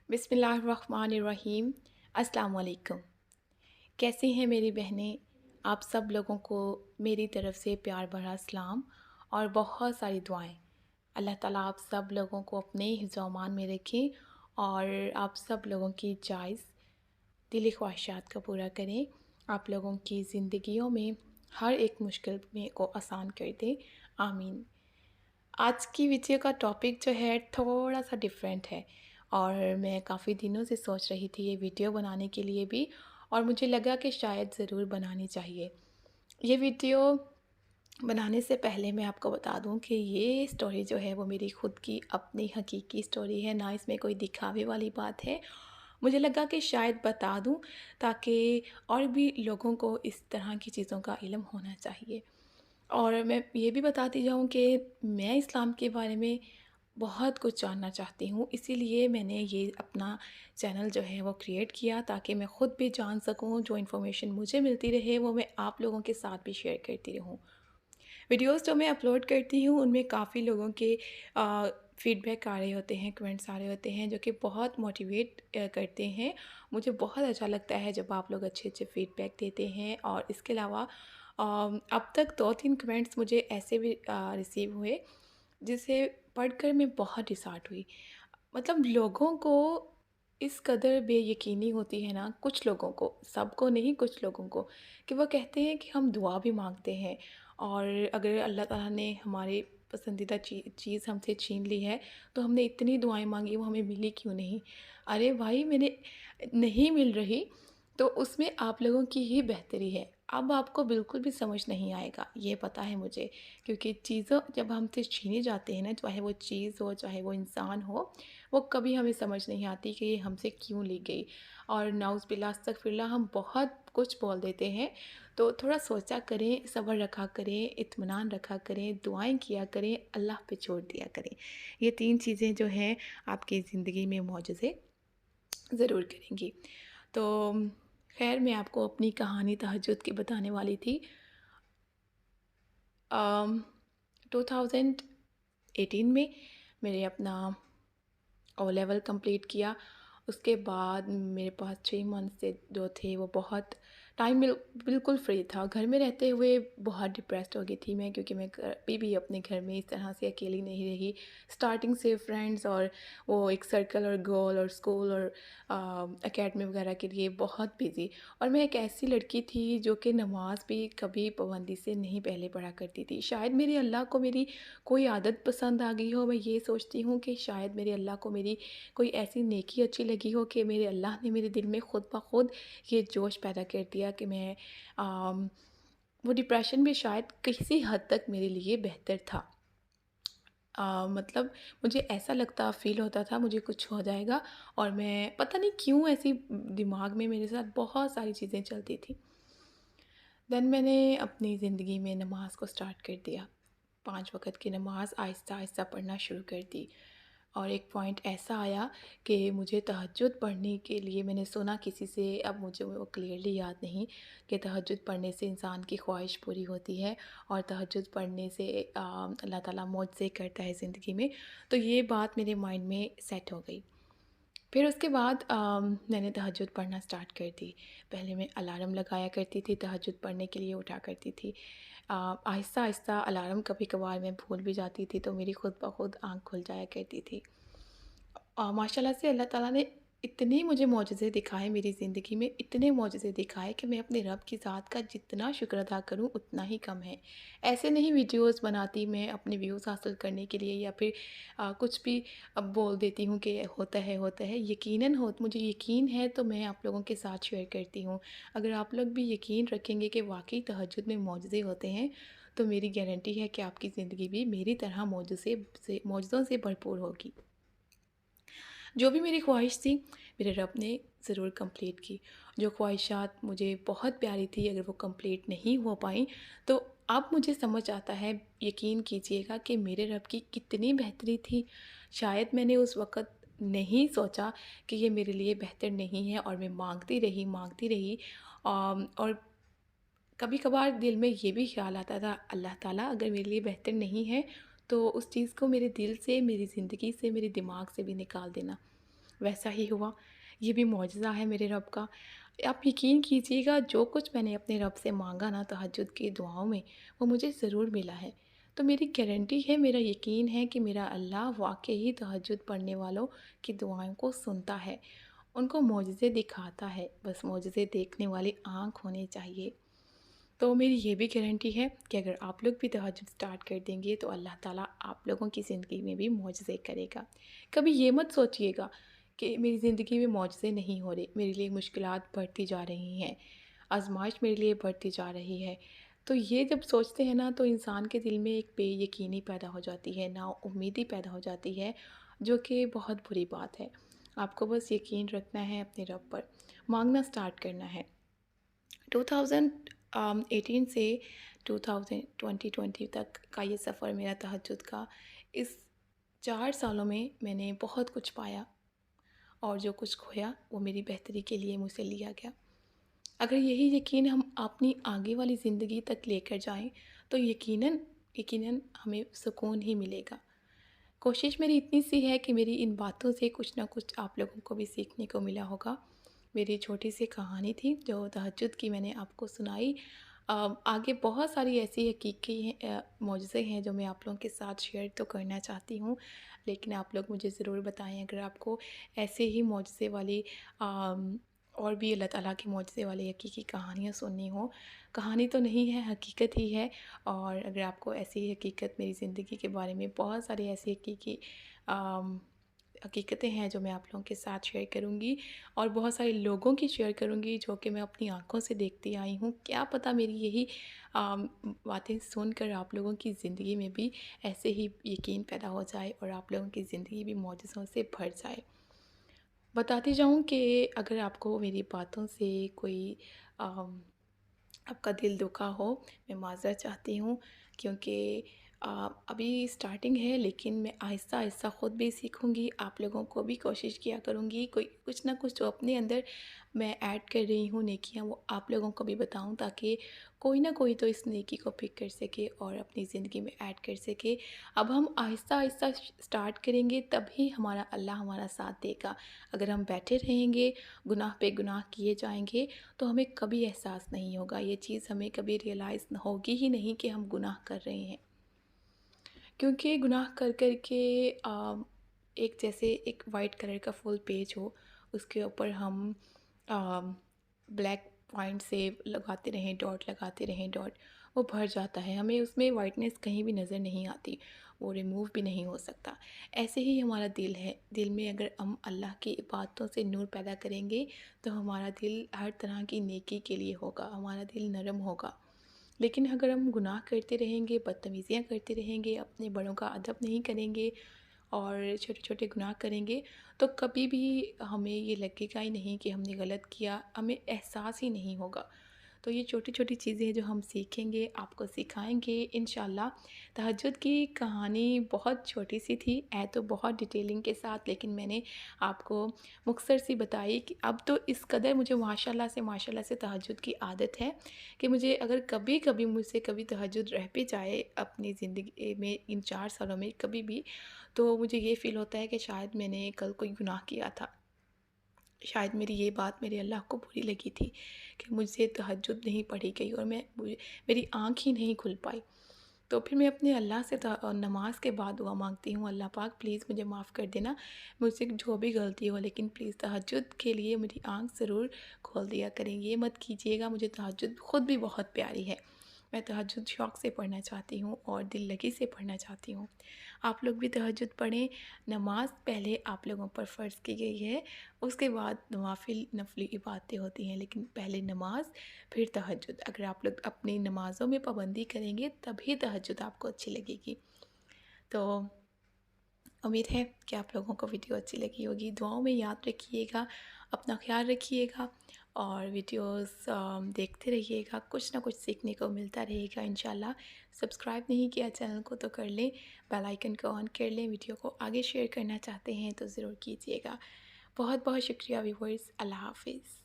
बिस्मिल्लाहिर्रहमानिर्रहीम। अस्सलाम वालेकुम। कैसी हैं मेरी बहनें? आप सब लोगों को मेरी तरफ़ से प्यार भरा सलाम और बहुत सारी दुआएँ। अल्लाह ताला आप सब लोगों को अपने हिफ़्ज़-ओ-अमान में रखें और आप सब लोगों की जायज़ दिली ख्वाहिशात को पूरा करें। आप लोगों की ज़िंदगियों में हर एक मुश्किल में को आसान कर दें। आमीन। आज की वीडियो का टॉपिक जो है थोड़ा-सा डिफरेंट है और मैं काफ़ी दिनों से सोच रही थी ये वीडियो बनाने के लिए भी और मुझे लगा कि शायद ज़रूर बनानी चाहिए। ये वीडियो बनाने से पहले मैं आपको बता दूँ कि ये स्टोरी जो है वो मेरी ख़ुद की अपनी हकीकी स्टोरी है, ना इसमें कोई दिखावे वाली बात है। मुझे लगा कि शायद बता दूँ ताकि और भी लोगों को इस तरह की चीज़ों का इल्म होना चाहिए। और मैं ये भी बताती जाऊँ कि मैं इस्लाम के बारे में बहुत कुछ जानना चाहती हूँ, इसीलिए मैंने ये अपना चैनल जो है वो क्रिएट किया ताकि मैं ख़ुद भी जान सकूँ, जो इन्फॉर्मेशन मुझे मिलती रहे वो मैं आप लोगों के साथ भी शेयर करती रहूँ। वीडियोज़ जो मैं अपलोड करती हूँ उनमें काफ़ी लोगों के फ़ीडबैक आ रहे होते हैं, कमेंट्स आ रहे होते हैं जो कि बहुत मोटिवेट करते हैं। मुझे बहुत अच्छा लगता है जब आप लोग अच्छे-अच्छे फ़ीडबैक देते हैं और इसके अलावा अब तक 2-3 कमेंट्स मुझे ऐसे भी रिसीव हुए जिसे पढ़कर मैं बहुत डिसहार्ट हुई। मतलब लोगों को इस कदर बेयकीनी होती है ना, कुछ लोगों को, सबको नहीं कुछ लोगों को, कि वो कहते हैं कि हम दुआ भी माँगते हैं और अगर अल्लाह ताला ने हमारी पसंदीदा चीज़ हमसे छीन ली है, तो हमने इतनी दुआएँ माँगी वो हमें मिली क्यों नहीं? अरे भाई मैंने नहीं मिल रही, तो उसमें आप लोगों की ही बेहतरी है। अब आपको बिल्कुल भी समझ नहीं आएगा, ये पता है मुझे, क्योंकि चीज़ों जब हमसे छीनी जाती है ना, चाहे वो चीज़ हो, चाहे वो इंसान हो, वो कभी हमें समझ नहीं आती कि ये हमसे क्यों ली गई और नाउज़ुबिल्लाह अस्तग़फ़िरुल्लाह हम बहुत कुछ बोल देते हैं। तो थोड़ा सोचा करें, सब्र रखा करें, इत्मीनान रखा करें, दुआएँ किया करें, अल्लाह पे छोड़ दिया करें। ये 3 चीज़ें जो हैं आपकी ज़िंदगी में मोजज़े ज़रूर करेंगी। तो ख़ैर मैं आपको अपनी कहानी तहज्जुद की बताने वाली थी। 2018 में मैंने अपना ओ लेवल कंप्लीट किया। उसके बाद मेरे पास 3 मंथ से जो थे वो बहुत टाइम बिल्कुल फ्री था। घर में रहते हुए बहुत डिप्रेस्ड हो गई थी मैं, क्योंकि मैं कभी भी अपने घर में इस तरह से अकेली नहीं रही। स्टार्टिंग से फ्रेंड्स और वो एक सर्कल और गोल और स्कूल और एकेडमी वगैरह के लिए बहुत बिज़ी, और मैं एक ऐसी लड़की थी जो कि नमाज़ भी कभी पाबंदी से नहीं पहले पढ़ा करती थी। शायद मेरे अल्लाह को मेरी कोई आदत पसंद आ गई हो, मैं ये सोचती हूँ कि शायद मेरे अल्लाह को मेरी कोई ऐसी नेकी अच्छी लगी हो कि मेरे अल्लाह ने मेरे दिल में ख़ुद ब खुद ये जोश पैदा कर दिया कि मैं वो डिप्रेशन भी शायद किसी हद तक मेरे लिए बेहतर था। मतलब मुझे ऐसा लगता फ़ील होता था मुझे कुछ हो जाएगा, और मैं पता नहीं क्यों ऐसी दिमाग में मेरे साथ बहुत सारी चीज़ें चलती थी। देन मैंने अपनी ज़िंदगी में नमाज़ को स्टार्ट कर दिया। 5 वक़्त की नमाज़ आहिस्ता-आहिस्ता पढ़ना शुरू कर दी, और एक पॉइंट ऐसा आया कि मुझे तहज्जुद पढ़ने के लिए मैंने सुना किसी से, अब मुझे वो क्लियरली याद नहीं, कि तहज्जुद पढ़ने से इंसान की ख्वाहिश पूरी होती है और तहज्जुद पढ़ने से अल्लाह ताला मौज़े करता है ज़िंदगी में। तो ये बात मेरे माइंड में सेट हो गई। फिर उसके बाद मैंने तहज्जुद पढ़ना स्टार्ट कर दी। पहले मैं अलार्म लगाया करती थी, तहज्जुद पढ़ने के लिए उठा करती थी। आहिस्ता-आहिस्ता अलार्म कभी-कभार मैं भूल भी जाती थी, तो मेरी खुद ब खुद आँख खुल जाया करती थी। माशाल्लाह से अल्लाह ताला ने इतने मुझे मौजज़े दिखाए मेरी ज़िंदगी में, इतने मौजज़े दिखाए कि मैं अपने रब की ज़ात का जितना शुक्र अदा करूँ उतना ही कम है। ऐसे नहीं वीडियोज़ बनाती मैं अपने व्यूज़ हासिल करने के लिए, या फिर कुछ भी बोल देती हूँ कि होता है। यकीनन मुझे यकीन है तो मैं आप लोगों के साथ शेयर करती हूँ। अगर आप लोग भी यकीन रखेंगे कि वाक़ई तहज्जुद में मौजज़े होते हैं, तो मेरी गारंटी है कि आपकी ज़िंदगी भी मेरी तरह मौजज़ों से भरपूर होगी। जो भी मेरी ख्वाहिश थी मेरे रब ने ज़रूर कंप्लीट की। जो ख्वाहिशात मुझे बहुत प्यारी थी, अगर वो कंप्लीट नहीं हो पाई, तो अब मुझे समझ आता है, यकीन कीजिएगा, कि मेरे रब की कितनी बेहतरी थी। शायद मैंने उस वक़्त नहीं सोचा कि ये मेरे लिए बेहतर नहीं है, और मैं माँगती रही और कभी-कभार दिल में ये भी ख़्याल आता था, अल्लाह ताला अगर मेरे लिए बेहतर नहीं है, तो उस चीज़ को मेरे दिल से, मेरी ज़िंदगी से, मेरे दिमाग से भी निकाल देना। वैसा ही हुआ। ये भी मौजज़ा है मेरे रब का। आप यकीन कीजिएगा, जो कुछ मैंने अपने रब से माँगा ना तहज्जुद की दुआओं में, वो मुझे ज़रूर मिला है। तो मेरी गारंटी है, मेरा यकीन है कि मेरा अल्लाह वाक़ई ही तहज्जुद पढ़ने वालों की दुआओं को सुनता है, उनको मोज़ज़े दिखाता है, बस मोज़ज़े देखने वाली आँख होनी चाहिए। तो मेरी ये भी गारंटी है कि अगर आप लोग भी तहज्जुद स्टार्ट कर देंगे तो अल्लाह ताला आप लोगों की ज़िंदगी में भी मोज़ज़े करेगा। कभी ये मत सोचिएगा कि मेरी ज़िंदगी में मोज़ज़े नहीं हो रहे, मेरे लिए मुश्किलात बढ़ती जा रही हैं, आज़माइश मेरे लिए बढ़ती जा रही है। तो ये जब सोचते हैं ना, तो इंसान के दिल में एक बेयकीनी पैदा हो जाती है, नाउम्मीदी पैदा हो जाती है, जो कि बहुत बुरी बात है। आपको बस यकीन रखना है अपने रब पर, माँगना स्टार्ट करना है। 2018 से 2020 तक का ये सफ़र मेरा तहज्जुद का, इस 4 सालों में मैंने बहुत कुछ पाया, और जो कुछ खोया वो मेरी बेहतरी के लिए मुझसे लिया गया। अगर यही यकीन हम अपनी आगे वाली ज़िंदगी तक लेकर जाएं, तो यकीनन यकीनन हमें सुकून ही मिलेगा। कोशिश मेरी इतनी सी है कि मेरी इन बातों से कुछ ना कुछ आप लोगों को भी सीखने को मिला होगा। मेरी छोटी सी कहानी थी जो तहज्जुद की मैंने आपको सुनाई। आगे बहुत सारी ऐसी हकीकी हैं, मौजज़े हैं जो मैं आप लोगों के साथ शेयर तो करना चाहती हूँ, लेकिन आप लोग मुझे ज़रूर बताएं अगर आपको ऐसे ही मौजज़े वाली और भी अल्लाह ताला की मौजज़े वाली हकीकी कहानियाँ सुननी हो। कहानी तो नहीं है, हकीकत ही है। और अगर आपको ऐसी हकीकत मेरी ज़िंदगी के बारे में बहुत सारी ऐसी हकीकी हकीकतें हैं जो मैं आप लोगों के साथ शेयर करूँगी, और बहुत सारे लोगों की शेयर करूँगी जो कि मैं अपनी आँखों से देखती आई हूँ। क्या पता मेरी यही बातें सुनकर आप लोगों की ज़िंदगी में भी ऐसे ही यकीन पैदा हो जाए और आप लोगों की ज़िंदगी भी मौजज़ों से भर जाए। बताती जाऊँ कि अगर आपको मेरी बातों से कोई अम, आपका दिल दुखा हो, मैं माज़रत चाहती हूँ, क्योंकि अभी स्टार्टिंग है, लेकिन मैं आहिस्ता-आहिस्ता ख़ुद भी सीखूँगी, आप लोगों को भी कोशिश किया करूँगी, कोई कुछ ना कुछ जो अपने अंदर मैं ऐड कर रही हूँ नेकियाँ, वो आप लोगों को भी बताऊँ, ताकि कोई ना कोई तो इस नेकी को पिक कर सके और अपनी ज़िंदगी में ऐड कर सके। अब हम आहिस्ता-आहिस्ता स्टार्ट करेंगे, तभी हमारा अल्लाह हमारा साथ देगा। अगर हम बैठे रहेंगे, गुनाह पे गुनाह किए जाएँगे, तो हमें कभी एहसास नहीं होगा, ये चीज़ हमें कभी रियलाइज़ होगी ही नहीं कि हम गुनाह कर रहे हैं। क्योंकि गुनाह कर कर के एक जैसे एक वाइट कलर का फुल पेज हो, उसके ऊपर हम ब्लैक पॉइंट से लगाते रहें, डॉट लगाते रहें, डॉट, वो भर जाता है, हमें उसमें वाइटनेस कहीं भी नज़र नहीं आती, वो रिमूव भी नहीं हो सकता। ऐसे ही हमारा दिल है, दिल में अगर हम अल्लाह की इबादतों से नूर पैदा करेंगे, तो हमारा दिल हर तरह की नेकी के लिए होगा, हमारा दिल नरम होगा। लेकिन अगर हम गुनाह करते रहेंगे, बदतमीज़ियाँ करते रहेंगे, अपने बड़ों का अदब नहीं करेंगे और छोटे-छोटे गुनाह करेंगे, तो कभी भी हमें ये लगेगा ही नहीं कि हमने गलत किया, हमें एहसास ही नहीं होगा। तो ये छोटी-छोटी चीज़ें जो हम सीखेंगे, आपको सिखाएँगे इंशाअल्लाह। तहज्जुद की कहानी बहुत छोटी-सी थी, है तो बहुत डिटेलिंग के साथ, लेकिन मैंने आपको मुख्तसर सी बताई कि अब तो इस कदर मुझे माशाल्लाह से तहज्जुद की आदत है कि मुझे अगर कभी-कभी मुझसे कभी तहज्जुद रह भी जाए अपनी ज़िंदगी में इन 4 सालों में कभी भी, तो मुझे ये फ़ील होता है कि शायद मैंने कल कोई गुनाह किया था। शायद मेरी ये बात मेरे अल्लाह को बुरी लगी थी कि मुझसे तहज्जुद नहीं पढ़ी गई और मेरी आँख ही नहीं खुल पाई। तो फिर मैं अपने अल्लाह से नमाज़ के बाद दुआ माँगती हूँ, अल्लाह पाक प्लीज़ मुझे माफ़ कर देना, मुझसे जो भी गलती हो, लेकिन प्लीज़ तहज्जुद के लिए मेरी आँख ज़रूर खोल दिया करें। ये मत कीजिएगा, मुझे तहज्जुद ख़ुद भी बहुत प्यारी है। मैं तहज्जुद शौक़ से पढ़ना चाहती हूँ और दिल लगी से पढ़ना चाहती हूँ। आप लोग भी तहज्जुद पढ़ें। नमाज़ पहले आप लोगों पर फ़र्ज़ की गई है, उसके बाद नवाफ़िल नफ़ली इबादतें होती हैं, लेकिन पहले नमाज़ फिर तहज्जुद। अगर आप लोग अपनी नमाज़ों में पाबंदी करेंगे, तभी तहज्जुद आपको अच्छी लगेगी। तो उम्मीद है कि आप लोगों को वीडियो अच्छी लगी होगी। दुआओं में याद रखिएगा, अपना ख़्याल रखिएगा और वीडियोज़ देखते रहिएगा, कुछ ना कुछ सीखने को मिलता रहेगा इंशाल्लाह। सब्सक्राइब नहीं किया चैनल को तो कर लें, बेल आइकन को ऑन कर लें, वीडियो को आगे शेयर करना चाहते हैं तो ज़रूर कीजिएगा। बहुत बहुत शुक्रिया व्यूअर्स, अल्लाह हाफ़िज़।